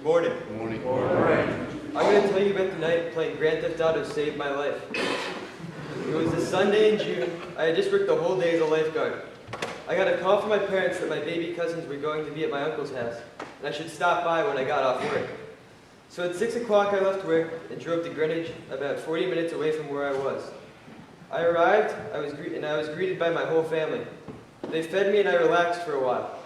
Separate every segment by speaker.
Speaker 1: Good morning.
Speaker 2: Good morning.
Speaker 1: Good morning. I'm going to tell you about the night playing Grand Theft Auto saved my life. It was a Sunday in June. I had just worked the whole day as a lifeguard. I got a call from my parents that my baby cousins were going to be at my uncle's house, and I should stop by when I got off work. So at 6 o'clock I left work and drove to Greenwich, about 40 minutes away from where I was. I arrived, I was greeted by my whole family. They fed me and I relaxed for a while.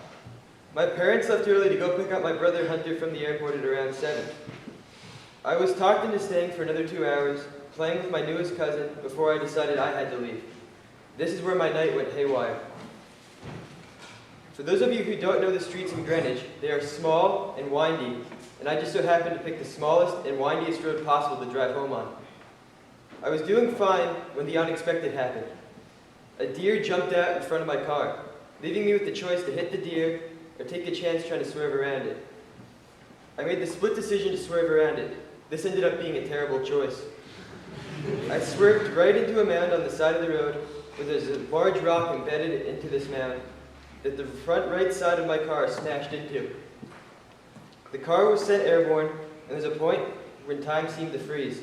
Speaker 1: My parents left early to go pick up my brother Hunter from the airport at around 7. I was talked into staying for another 2 hours, playing with my newest cousin before I decided I had to leave. This is where my night went haywire. For those of you who don't know the streets in Greenwich, they are small and windy, and I just so happened to pick the smallest and windiest road possible to drive home on. I was doing fine when the unexpected happened. A deer jumped out in front of my car, leaving me with the choice to hit the deer or take a chance trying to swerve around it. I made the split decision to swerve around it. This ended up being a terrible choice. I swerved right into a mound on the side of the road where there's a large rock embedded into this mound that the front right side of my car smashed into. The car was sent airborne, and there's a point when time seemed to freeze.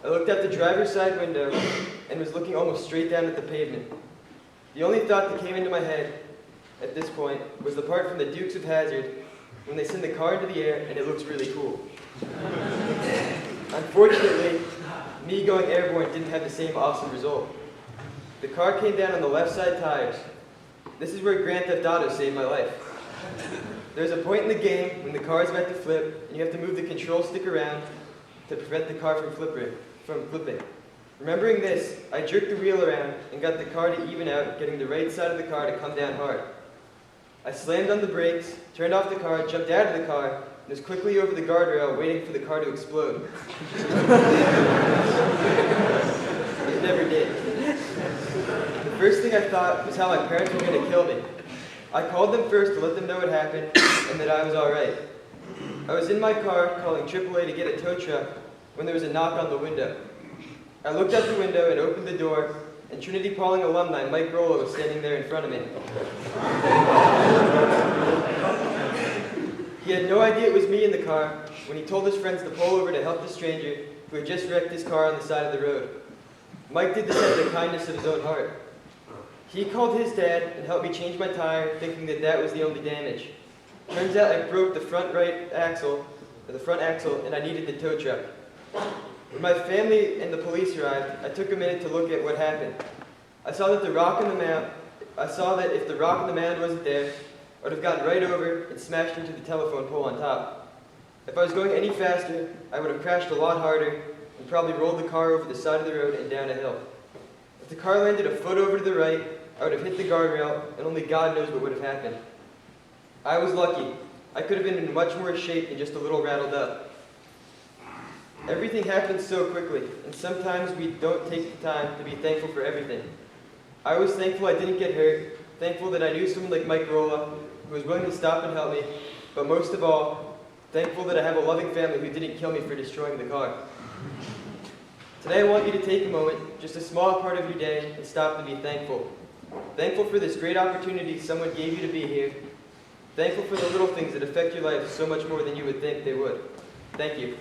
Speaker 1: I looked out the driver's side window and was looking almost straight down at the pavement. The only thought that came into my head at this point was the part from the Dukes of Hazzard when they send the car into the air and it looks really cool. Unfortunately, me going airborne didn't have the same awesome result. The car came down on the left side tires. This is where Grand Theft Auto saved my life. There's a point in the game when the car is about to flip and you have to move the control stick around to prevent the car from flipping. Remembering this, I jerked the wheel around and got the car to even out, getting the right side of the car to come down hard. I slammed on the brakes, turned off the car, jumped out of the car, and was quickly over the guardrail waiting for the car to explode. It never did. The first thing I thought was how my parents were going to kill me. I called them first to let them know what happened and that I was all right. I was in my car calling AAA to get a tow truck when there was a knock on the window. I looked out the window and opened the door, and Trinity-Pawling alumni Mike Rollo was standing there in front of me. He had no idea it was me in the car when he told his friends to pull over to help the stranger who had just wrecked his car on the side of the road. Mike did this out of the kindness of his own heart. He called his dad and helped me change my tire, thinking that that was the only damage. Turns out I broke the front axle, and I needed the tow truck. When my family and the police arrived, I took a minute to look at what happened. I saw that if the rock in the mound wasn't there, I would have gotten right over and smashed into the telephone pole on top. If I was going any faster, I would have crashed a lot harder and probably rolled the car over the side of the road and down a hill. If the car landed a foot over to the right, I would have hit the guardrail, and only God knows what would have happened. I was lucky. I could have been in much worse shape and just a little rattled up. Everything happens so quickly, and sometimes we don't take the time to be thankful for everything. I was thankful I didn't get hurt, thankful that I knew someone like Mike Rollo who was willing to stop and help me, but most of all, thankful that I have a loving family who didn't kill me for destroying the car. Today I want you to take a moment, just a small part of your day, and stop to be thankful. Thankful for this great opportunity someone gave you to be here. Thankful for the little things that affect your life so much more than you would think they would. Thank you.